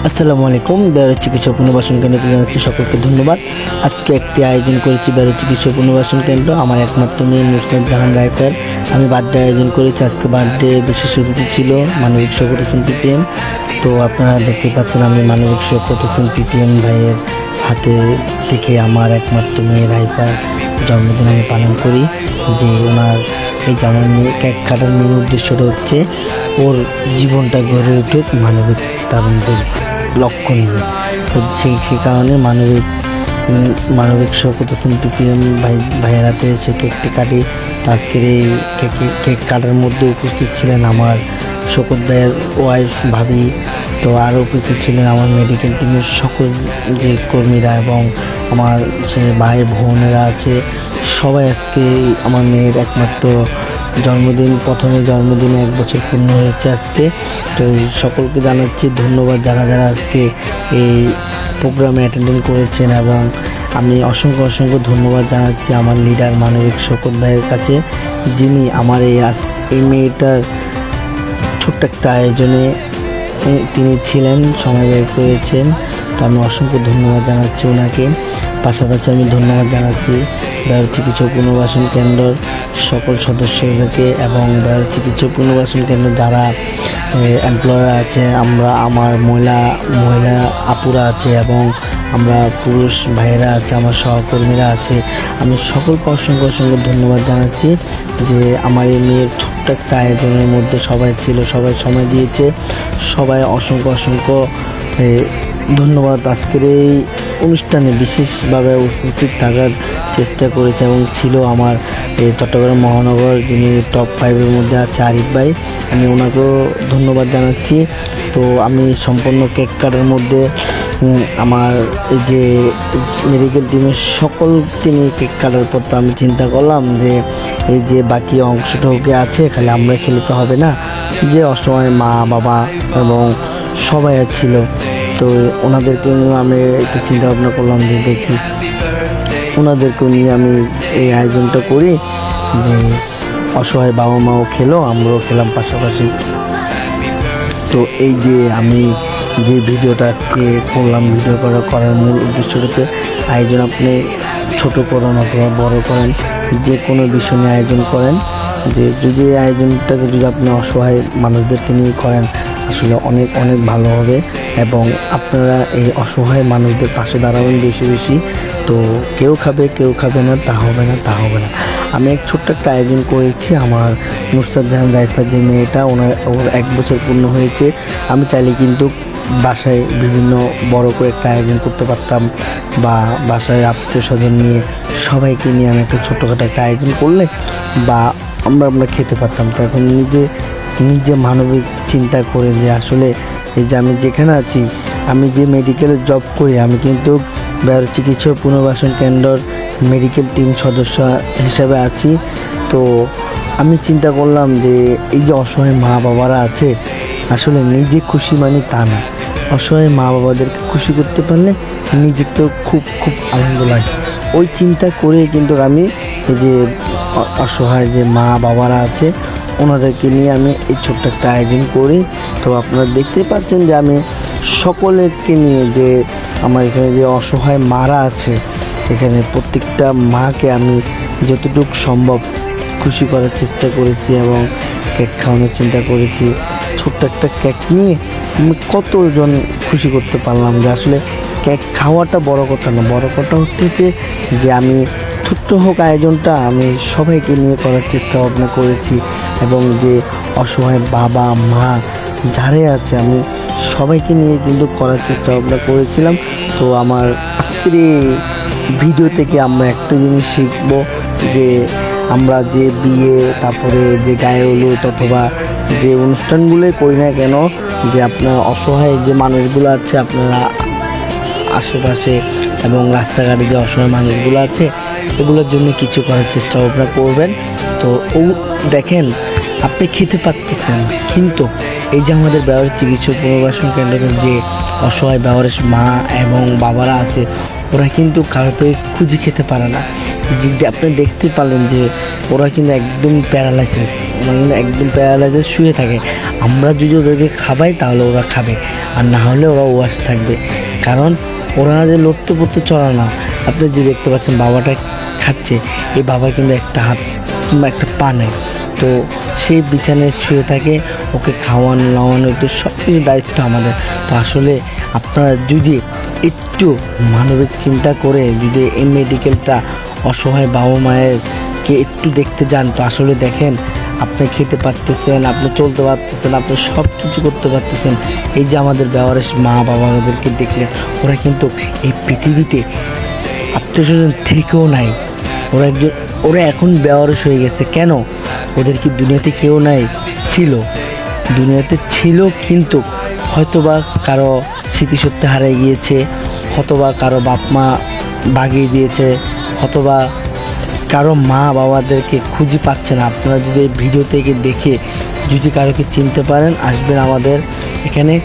আসসালামু আলাইকুম। বেরো চিকিৎসা পুনর্বাসন কেন্দ্র থেকে জানাচ্ছি সকলকে ধন্যবাদ। আজকে একটি আয়োজন করেছি বেরো চিকিৎসা পুনর্বাসন কেন্দ্র। আমার একমাত্র মেয়ে নুসরাত জাহান রাইফার। আমি বার্থডে আয়োজন করেছি। আজকে বার্থডে বিশেষ অতিথি ছিল মানবিক শওকত হোসেন পিপিএম। তো আপনারা দেখতে পাচ্ছেন আমি মানবিক শওকত হোসেন পিপিএম ভাইয়ের হাতে থেকে আমার একমাত্র মেয়ে রাইফার জন্মদিন আমি পালন করি। যে ওনার এই যে আমার মেয়ে কেক কাটার মেন উদ্দেশ্যটা হচ্ছে ওর জীবনটা গড়ে উঠুক মানবিক তারুণদের লক্ষ্য নিয়ে। তো সেই কারণে মানবিক শওকত হোসেন পিপিএম ভাইয়ের হাতে এসে কেকটি কাটি। আজকের এই কেক কাটার মধ্যে উপস্থিত ছিলেন আমার শওকত ভাইয়ের ওয়াইফ ভাবি। তো আরও উপস্থিত ছিলেন আমার মেডিকেল টিমের সকল যে কর্মীরা এবং আমার সে ভাই বোনেরা আছে সবাই। আজকে আমার মেয়ের একমাত্র জন্মদিন, প্রথমে জন্মদিনে 1 বছর পূর্ণ হয়েছে আজকে। তো সকলকে জানাচ্ছি ধন্যবাদ যারা যারা আজকে এই প্রোগ্রামে অ্যাটেন্ড করেছেন, এবং আমি অসংখ্য ধন্যবাদ জানাচ্ছি আমার লিডার মানবিক শওকত ভাইয়ের কাছে, যিনি আমার এই মেয়েটার ছোট্ট একটা আয়োজনে তিনি ছিলেন, সময় বের করেছেন। তো আমি অসংখ্য ধন্যবাদ জানাচ্ছি ওনাকে। পাশাপাশি আমি ধন্যবাদ জানাচ্ছি বেরো চিকিৎসা পুনর্বাসন কেন্দ্রর সকল সদস্যদেরকে এবং বেরো চিকিৎসা পুনর্বাসন কেন্দ্র যারা এমপ্লয়ার আছে, আমার মহিলা আপুরা আছে এবং আমরা পুরুষ ভাইয়েরা আছে, আমার সহকর্মীরা আছে। আমি সকলকে অসংখ্য ধন্যবাদ জানাচ্ছি যে আমার এই মেয়ের ছোট্ট একটা আয়োজনের মধ্যে সবাই ছিল, সবাই সময় দিয়েছে, সবাই অসংখ্য ধন্যবাদ। আজকের এই অনুষ্ঠানে বিশেষভাবে উপস্থিত থাকার চেষ্টা করেছে এবং ছিল আমার চট্টগ্রাম মহানগর যিনি টপ 5-এর মধ্যে আছে আরিফ ভাই, আমি ওনাকেও ধন্যবাদ জানাচ্ছি। তো আমি সম্পূর্ণ কেক কাটার মধ্যে আমার এই যে মেডিকেল টিমের সকলকে নিয়ে কেক কাটার পর তো আমি চিন্তা করলাম যে এই যে বাকি অংশটুকু আছে খালি আমরা খেলে তো হবে না, যে অসময়ে মা বাবা এবং সবাই ছিল। তো ওনাদেরকে নিয়ে আমি একটু চিন্তা ভাবনা করলাম যে দেখি ওনাদেরকেও নিয়ে আমি এই আয়োজনটা করি, যে অসহায় বাবা মাও খেলো আমরাও খেলাম পাশাপাশি। তো এই যে আমি যে ভিডিওটা আজকে করলাম, ভিডিও করার মূল উদ্দেশ্যটাতে আয়োজন আপনি ছোট করেন অথবা বড় করেন, যে কোনো বিষয় নিয়ে আয়োজন করেন, যে যদি এই আয়োজনটাকে যদি আপনি অসহায় মানুষদেরকে নিয়ে করেন আসলে অনেক ভালো হবে এবং আপনারা এই অসহায় মানুষদের পাশে দাঁড়াবেন বেশি। তো কেউ খাবে না, তা হবে না। আমি এক ছোট্ট একটা আয়োজন করেছি আমার নুসরাত জাহান রাইফার যে মেয়েটা, ওর 1 বছর পূর্ণ হয়েছে। আমি চাইলে কিন্তু বাসায় বিভিন্ন বড় করে একটা আয়োজন করতে পারতাম, বা বাসায় আত্মীয় স্বজন নিয়ে সবাইকে নিয়ে আমি একটা ছোট্টখাটো একটা আয়োজন করলে বা আমরা খেতে পারতাম। তো এখন নিজে মানবিক চিন্তা করে যে আসলে এই যে আমি যেখানে আছি, আমি যে মেডিকেলে জব করি, আমি কিন্তু বেরো চিকিৎসা পুনর্বাসন কেন্দ্রর মেডিকেল টিম সদস্য হিসাবে আছি। তো আমি চিন্তা করলাম যে এই যে অসহায় মা বাবারা আছে, আসলে নিজে খুশি মানে তা না, অসহায় মা বাবাদেরকে খুশি করতে পারলে নিজে তো খুব আনন্দ লাগে। ওই চিন্তা করে কিন্তু আমি এই যে অসহায় যে মা বাবারা আছে ওনাদেরকে নিয়ে আমি এই ছোট্ট একটা আয়োজন করি। তো আপনারা দেখতে পাচ্ছেন যে আমি সকলেরকে নিয়ে, যে আমার এখানে যে অসহায় মারা আছে এখানে প্রত্যেকটা মাকে আমি যতটুকু সম্ভব খুশি করার চেষ্টা করেছি এবং কেক খাওয়ানোর চিন্তা করেছি। ছোট্ট একটা কেক নিয়ে আমি কতজন খুশি করতে পারলাম, যে আসলে কেক খাওয়াটা বড় কথা না, বড় কথা হচ্ছে যে আমি ছোট্ট হোক আয়োজনটা আমি সবাইকে নিয়ে করার চেষ্টা ভাবনা করেছি এবং যে অসহায় বাবা মা যারা আছে আমি সবাইকে নিয়ে কিন্তু করার চেষ্টা ভাবনা করেছিলাম। তো আমার আজকের এই ভিডিও থেকে আমরা একটা জিনিস শিখব, যে আমরা যে বিয়ে তারপরে যে গায়ে হলুদ অথবা যে অনুষ্ঠানগুলোই করি না কেন, যে আপনার অসহায় যে মানুষগুলো আছে আপনারা আশেপাশে এবং রাস্তাঘাটে যে অসহায় মানুষগুলো আছে এগুলোর জন্য কিছু করার চেষ্টা ভাবনা করবেন। তো দেখেন আপনি খেতে পারতেছেন, কিন্তু এই যে আমাদের বেরো চিকিৎসা পুনর্বাসন কেন্দ্রের যে অসহায় বেরো মা এবং বাবারা আছে ওরা কিন্তু কারো তো খুঁজে খেতে পারে না। যে আপনি দেখতে পারলেন যে ওরা কিন্তু একদম প্যারালাইসিস, ওরা কিন্তু একদম প্যারালাইজে শুয়ে থাকে। আমরা যদি ওদেরকে খাবাই তাহলে ওরা খাবে, আর না হলে ওরা ওয়াশ থাকবে। কারণ ওরা যে লড়তে পড়তে চলা না, আপনি যে দেখতে পাচ্ছেন বাবাটা খাচ্ছে, এই বাবা কিন্তু একটা হাত কিংবা একটা পা নেই, তো সেই বিছানায় শুয়ে থাকে, ওকে খাওয়ানো লাওয়ানো তো সব কিছু দায়িত্ব আমাদের। তো আসলে আপনারা যদি একটু মানবিক চিন্তা করে যদি এই মেডিকেলটা অসহায় বাবা মায়েরকে একটু দেখতে যান, তো আসলে দেখেন আপনি খেতে পারতেছেন, আপনি চলতে পারতেছেন, আপনি সব কিছু করতে পারতেছেন। এই যে আমাদের বেওয়ারিশ মা বাবাদেরকে দেখলেন, ওরা কিন্তু এই পৃথিবীতে আত্মীয়স্বজন থেকেও নাই। ওরা এখন বেওয়ারিশ হয়ে গেছে। কেন? ওদের কি দুনিয়াতে কেউ নাই? ছিল, দুনিয়াতে ছিল, কিন্তু হয়তোবা কারো স্মৃতিশক্তি হারিয়ে গিয়েছে, হয়তোবা কারো বাপ মা ভাগিয়ে দিয়েছে, হয়তোবা কারো মা বাবাদেরকে খুঁজে পাচ্ছে না। আপনারা যদি এই ভিডিও থেকে দেখে যদি কারোকে চিনতে পারেন, আসবেন আমাদের এখানে।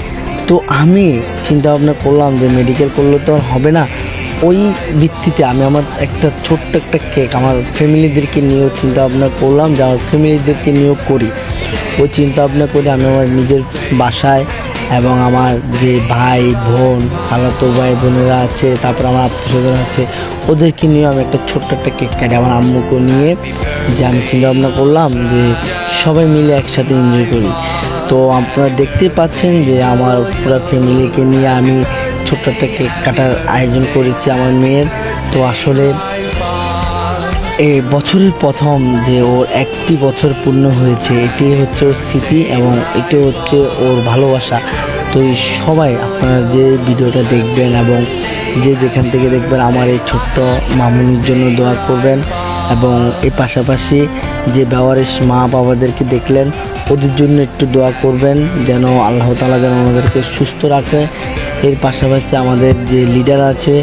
তো আমি চিন্তা ভাবনা করলাম যে মেডিকেল করলে তো আর হবে না, ওই ভিত্তিতে আমি আমার একটা ছোট্ট একটা কেক আমার ফ্যামিলিদেরকে নিয়েও চিন্তা ভাবনা করলাম যে আমার ফ্যামিলিদেরকে নিয়েও করি। ওই চিন্তা ভাবনা করে আমি আমার নিজের বাসায় এবং আমার যে ভাই বোন খালাতো ভাই বোনেরা আছে, তারপর আমার আত্মীয়স্বজন আছে, ওদেরকে নিয়ে আমি একটা ছোট্ট একটা কেক কাটি আমার আম্মুকে নিয়ে, যে আমি চিন্তা ভাবনা করলাম যে সবাই মিলে একসাথে এনজয় করি। তো আপনারা দেখতেই পাচ্ছেন যে আমার পুরো ফ্যামিলিকে নিয়ে আমি ছোট্ট একটা কেক কাটার আয়োজন করেছি আমার মেয়ের। তো আসলে এই বছরের প্রথম যে ওর 1টি বছর পূর্ণ হয়েছে, এটি হচ্ছে ওর স্মৃতি এবং এটি হচ্ছে ওর ভালোবাসা। তো এই সবাই আপনারা যে ভিডিওটা দেখবেন এবং যে যেখান থেকে দেখবেন আমার এই ছোট্ট মামুনির জন্য দোয়া করবেন, এবং এর পাশাপাশি যে বেওয়ারিশ মা বাবাদেরকে দেখলেন ওদের জন্য একটু দোয়া করবেন, যেন আল্লাহ তাআলা যেন আমাদেরকে সুস্থ রাখে। এর পাশাপাশি আমাদের যে লিডার আছে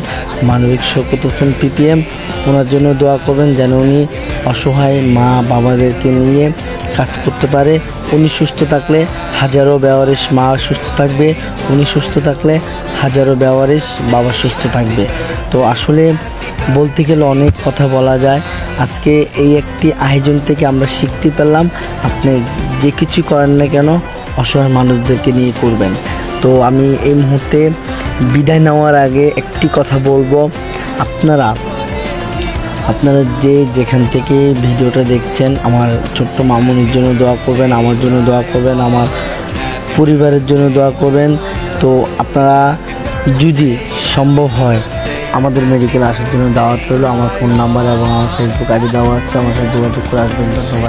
মানবিক শওকত হোসেন পিপিএম, ওনার জন্য দোয়া করবেন যেন উনি অসহায় মা বাবাদেরকে নিয়ে কাজ করতে পারে। উনি সুস্থ থাকলে হাজারো বেওয়ারিশ মা সুস্থ থাকবে, উনি সুস্থ থাকলে হাজারো বেওয়ারিশ বাবা সুস্থ থাকবে। তো আসলে বলতে গেলে অনেক কথা বলা যায়। আজকে এই একটি আয়োজন থেকে আমরা শিখতে পারলাম আপনি যে কিছু করেন না কেন অসহায় মানুষদেরকে নিয়ে করবেন। তো আমি এই মুহূর্তে বিদায় নেওয়ার আগে একটি কথা বলবো, আপনারা যে যেখান থেকে ভিডিওটা দেখছেন আমার ছোট্ট মামুনির জন্য দোয়া করবেন, আমার জন্য দোয়া করবেন, আমার পরিবারের জন্য দোয়া করবেন। তো আপনারা যদি সম্ভব হয় আমাদের মেডিকেলে আসার জন্য দাওয়াত রইল। আমার ফোন নাম্বার এবং আমার ফেসবুক আইডি দেওয়া আছে, আমার সাথে যোগাযোগ করে আসবেন। ধন্যবাদ।